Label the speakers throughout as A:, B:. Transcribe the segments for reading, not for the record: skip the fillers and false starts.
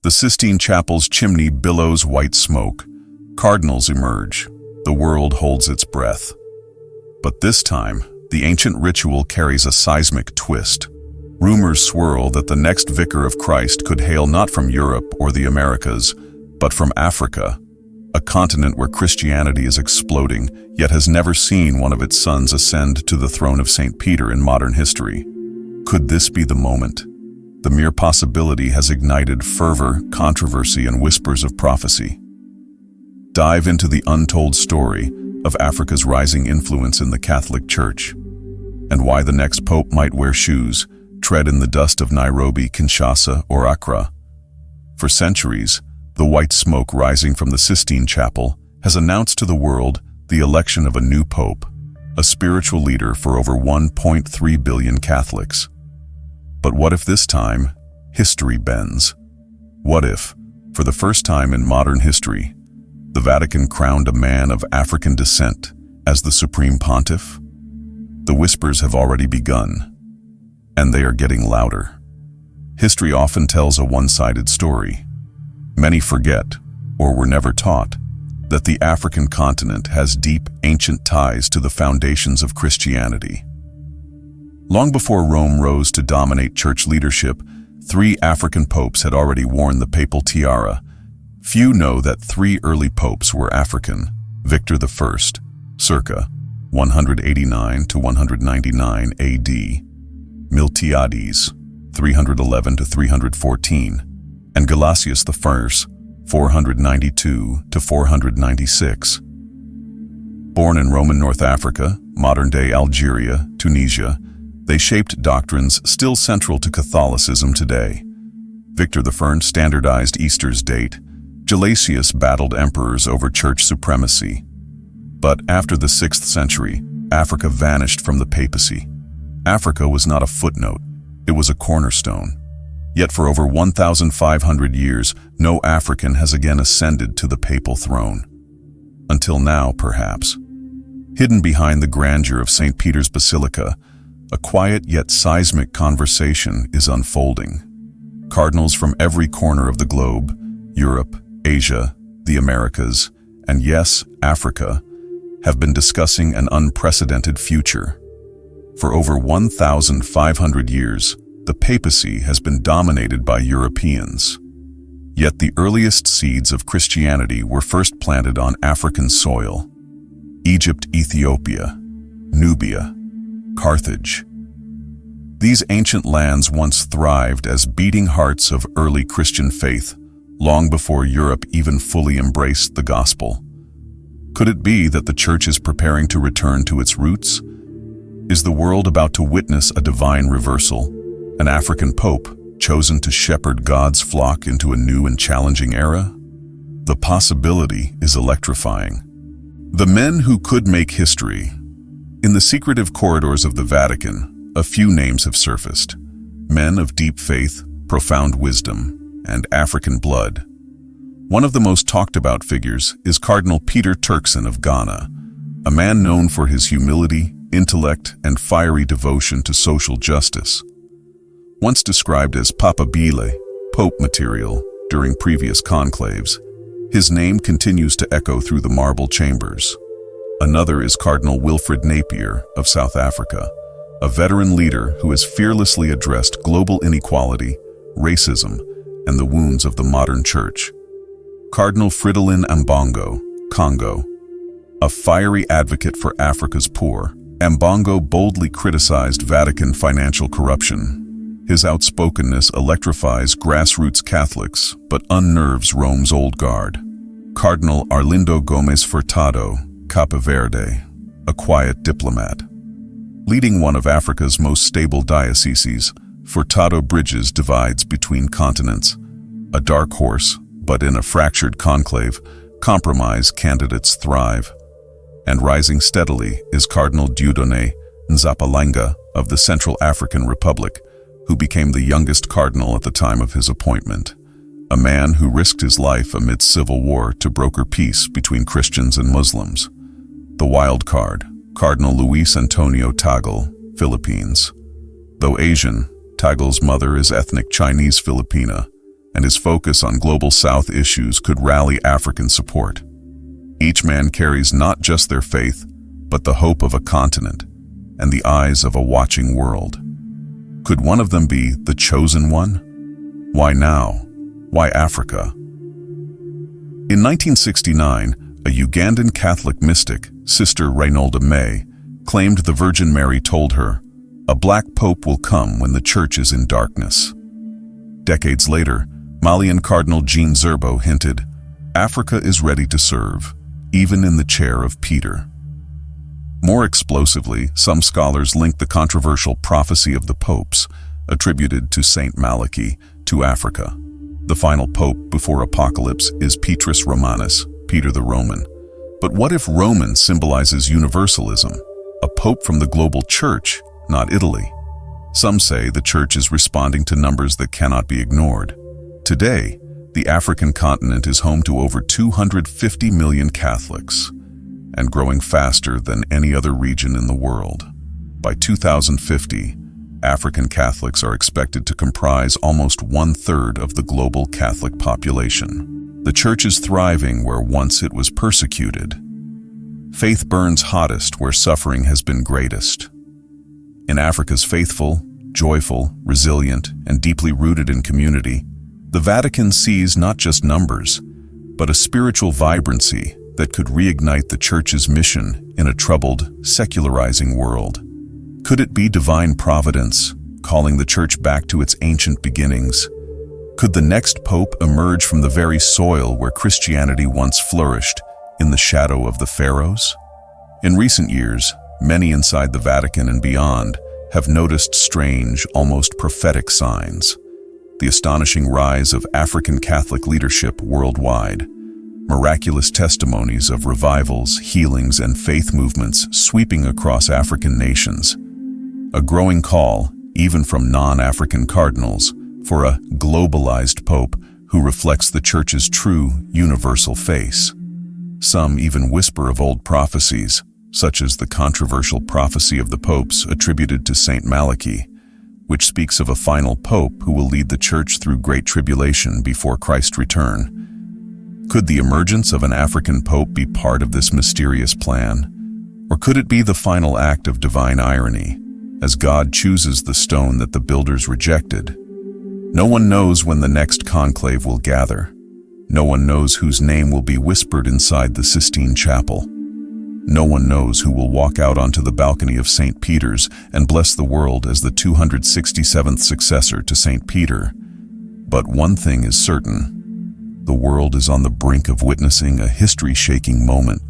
A: The Sistine Chapel's chimney billows white smoke. Cardinals emerge. The world holds its breath. But this time, the ancient ritual carries a seismic twist. Rumors swirl that the next vicar of Christ could hail not from Europe or the Americas, but from Africa, a continent where Christianity is exploding, yet has never seen one of its sons ascend to the throne of St. Peter in modern history. Could this be the moment? The mere possibility has ignited fervor, controversy, and whispers of prophecy. Dive into the untold story of Africa's rising influence in the Catholic Church, and why the next pope might wear shoes, tread in the dust of Nairobi, Kinshasa, or Accra. For centuries, the white smoke rising from the Sistine Chapel has announced to the world the election of a new pope, a spiritual leader for over 1.3 billion Catholics. But what if this time, history bends? What if, for the first time in modern history, the Vatican crowned a man of African descent as the Supreme Pontiff? The whispers have already begun, and they are getting louder. History often tells a one-sided story. Many forget, or were never taught, that the African continent has deep, ancient ties to the foundations of Christianity. Long before Rome rose to dominate church leadership, 3 African popes had already worn the papal tiara. Few know that 3 early popes were African: Victor I, circa 189 to 199 AD, Miltiades, 311 to 314, and Gelasius I, 492 to 496. Born in Roman North Africa, modern-day Algeria, Tunisia, they shaped doctrines still central to Catholicism today. Victor I standardized Easter's date. Gelasius battled emperors over church supremacy. But after the 6th century, Africa vanished from the papacy. Africa was not a footnote, it was a cornerstone. Yet for over 1,500 years, no African has again ascended to the papal throne. Until now, perhaps. Hidden behind the grandeur of St. Peter's Basilica, a quiet yet seismic conversation is unfolding. Cardinals from every corner of the globe, Europe, Asia, the Americas, and yes, Africa, have been discussing an unprecedented future. For over 1,500 years, the papacy has been dominated by Europeans. Yet the earliest seeds of Christianity were first planted on African soil. Egypt, Ethiopia, Nubia, Carthage. These ancient lands once thrived as beating hearts of early Christian faith, long before Europe even fully embraced the gospel. Could it be that the Church is preparing to return to its roots? Is the world about to witness a divine reversal, an African pope chosen to shepherd God's flock into a new and challenging era? The possibility is electrifying. The men who could make history. In the secretive corridors of the Vatican, a few names have surfaced. Men of deep faith, profound wisdom, and African blood. One of the most talked about figures is Cardinal Peter Turkson of Ghana, a man known for his humility, intellect, and fiery devotion to social justice. Once described as Papal, Pope material, during previous conclaves, his name continues to echo through the marble chambers. Another is Cardinal Wilfred Napier of South Africa, a veteran leader who has fearlessly addressed global inequality, racism, and the wounds of the modern church. Cardinal Fridolin Ambongo, Congo. A fiery advocate for Africa's poor, Ambongo boldly criticized Vatican financial corruption. His outspokenness electrifies grassroots Catholics but unnerves Rome's old guard. Cardinal Arlindo Gomes Furtado, Cape Verde, a quiet diplomat. Leading one of Africa's most stable dioceses, Furtado bridges divides between continents. A dark horse, but in a fractured conclave, compromise candidates thrive. And rising steadily is Cardinal Dieudonné Nzapalanga of the Central African Republic, who became the youngest cardinal at the time of his appointment. A man who risked his life amid civil war to broker peace between Christians and Muslims. The wild card, Cardinal Luis Antonio Tagle, Philippines. Though Asian, Tagle's mother is ethnic Chinese Filipina, and his focus on global South issues could rally African support. Each man carries not just their faith, but the hope of a continent and the eyes of a watching world. Could one of them be the chosen one? Why now? Why Africa? In 1969, a Ugandan Catholic mystic, Sister Reinolda May, claimed the Virgin Mary told her, "A black pope will come when the church is in darkness." Decades later, Malian Cardinal Jean Zerbo hinted, "Africa is ready to serve, even in the chair of Peter." More explosively, some scholars link the controversial prophecy of the popes, attributed to Saint Malachy, to Africa. The final pope before Apocalypse is Petrus Romanus, Peter the Roman. But what if Roman symbolizes universalism, a pope from the global church, not Italy? Some say the church is responding to numbers that cannot be ignored. Today, the African continent is home to over 250 million Catholics, and growing faster than any other region in the world. By 2050, African Catholics are expected to comprise almost 1/3 of the global Catholic population. The church is thriving where once it was persecuted. Faith burns hottest where suffering has been greatest. In Africa's faithful, joyful, resilient, and deeply rooted in community, the Vatican sees not just numbers, but a spiritual vibrancy that could reignite the Church's mission in a troubled, secularizing world. Could it be divine providence, calling the Church back to its ancient beginnings? Could the next pope emerge from the very soil where Christianity once flourished, in the shadow of the pharaohs? In recent years, many inside the Vatican and beyond have noticed strange, almost prophetic signs. The astonishing rise of African Catholic leadership worldwide, miraculous testimonies of revivals, healings, and faith movements sweeping across African nations. A growing call, even from non-African cardinals, for a globalized pope who reflects the Church's true, universal face. Some even whisper of old prophecies, such as the controversial prophecy of the popes attributed to Saint Malachy, which speaks of a final pope who will lead the Church through great tribulation before Christ's return. Could the emergence of an African pope be part of this mysterious plan? Or could it be the final act of divine irony, as God chooses the stone that the builders rejected? No one knows when the next conclave will gather. No one knows whose name will be whispered inside the Sistine Chapel. No one knows who will walk out onto the balcony of St. Peter's and bless the world as the 267th successor to St. Peter. But one thing is certain. The world is on the brink of witnessing a history-shaking moment,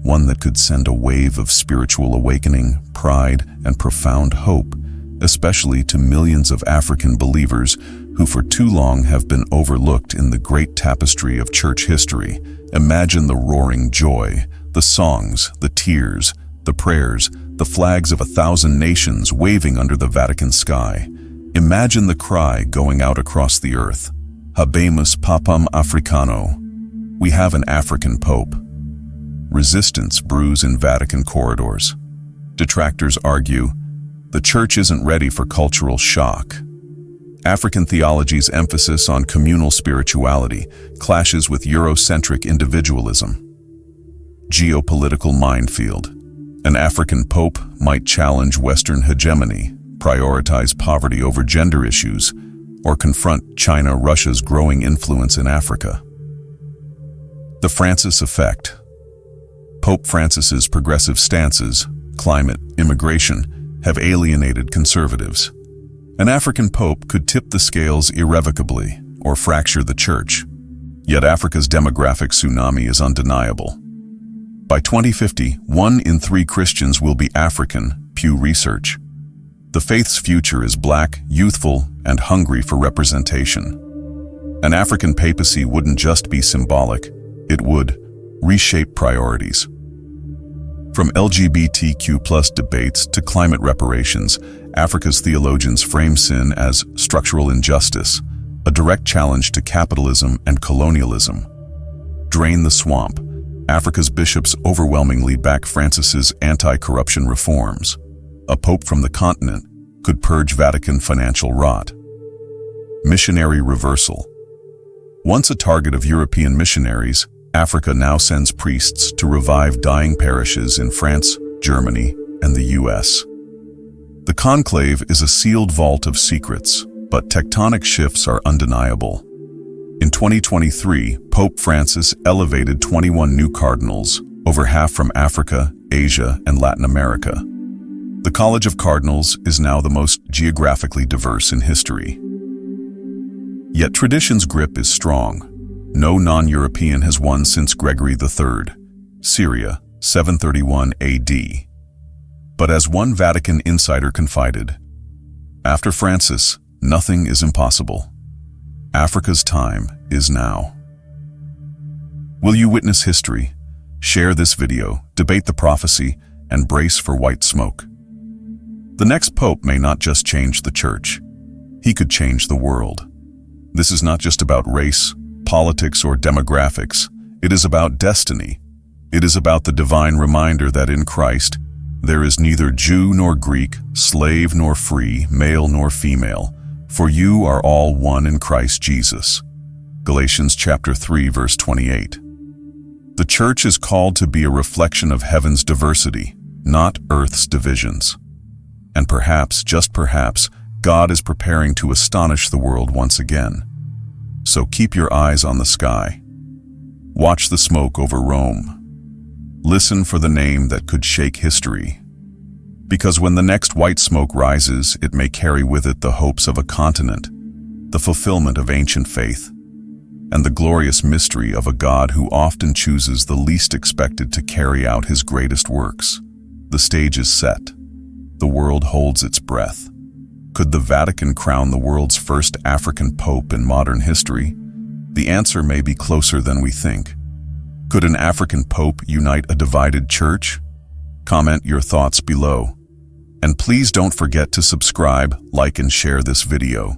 A: one that could send a wave of spiritual awakening, pride, and profound hope, especially to millions of African believers who for too long have been overlooked in the great tapestry of church history. Imagine the roaring joy, the songs, the tears, the prayers, the flags of 1,000 nations waving under the Vatican sky. Imagine the cry going out across the earth, Habemus Papam Africano. We have an African Pope. Resistance brews in Vatican corridors. Detractors argue, the Church isn't ready for cultural shock. African theology's emphasis on communal spirituality clashes with Eurocentric individualism. Geopolitical minefield. An African Pope might challenge Western hegemony, prioritize poverty over gender issues, or confront China-Russia's growing influence in Africa. The Francis effect. Pope Francis's progressive stances, climate, immigration, have alienated conservatives. An African pope could tip the scales irrevocably or fracture the Church. Yet Africa's demographic tsunami is undeniable. By 2050, 1 in 3 Christians will be African, Pew Research. The faith's future is black, youthful, and hungry for representation. An African papacy wouldn't just be symbolic, it would reshape priorities. From LGBTQ+ debates to climate reparations, Africa's theologians frame sin as structural injustice, a direct challenge to capitalism and colonialism. Drain the swamp. Africa's bishops overwhelmingly back Francis's anti-corruption reforms. A pope from the continent could purge Vatican financial rot. Missionary reversal. Once a target of European missionaries, Africa now sends priests to revive dying parishes in France, Germany, and the US. The conclave is a sealed vault of secrets, but tectonic shifts are undeniable. In 2023, Pope Francis elevated 21 new cardinals, over half from Africa, Asia, and Latin America. The College of Cardinals is now the most geographically diverse in history. Yet tradition's grip is strong. No non-European has won since Gregory III, Syria, 731 AD. But as one Vatican insider confided, after Francis, nothing is impossible. Africa's time is now. Will you witness history? Share this video, debate the prophecy, and brace for white smoke. The next pope may not just change the church. He could change the world. This is not just about race, politics, or demographics. It is about destiny. It is about the divine reminder that in Christ, there is neither Jew nor Greek, slave nor free, male nor female, for you are all one in Christ Jesus. Galatians chapter 3, verse 28. The church is called to be a reflection of heaven's diversity, not earth's divisions. And perhaps, just perhaps, God is preparing to astonish the world once again. So keep your eyes on the sky. Watch the smoke over Rome. Listen for the name that could shake history. Because when the next white smoke rises, it may carry with it the hopes of a continent, the fulfillment of ancient faith, and the glorious mystery of a God who often chooses the least expected to carry out his greatest works. The stage is set. The world holds its breath. Could the Vatican crown the world's first African pope in modern history? The answer may be closer than we think. Could an African pope unite a divided church? Comment your thoughts below. And please don't forget to subscribe, like, and share this video.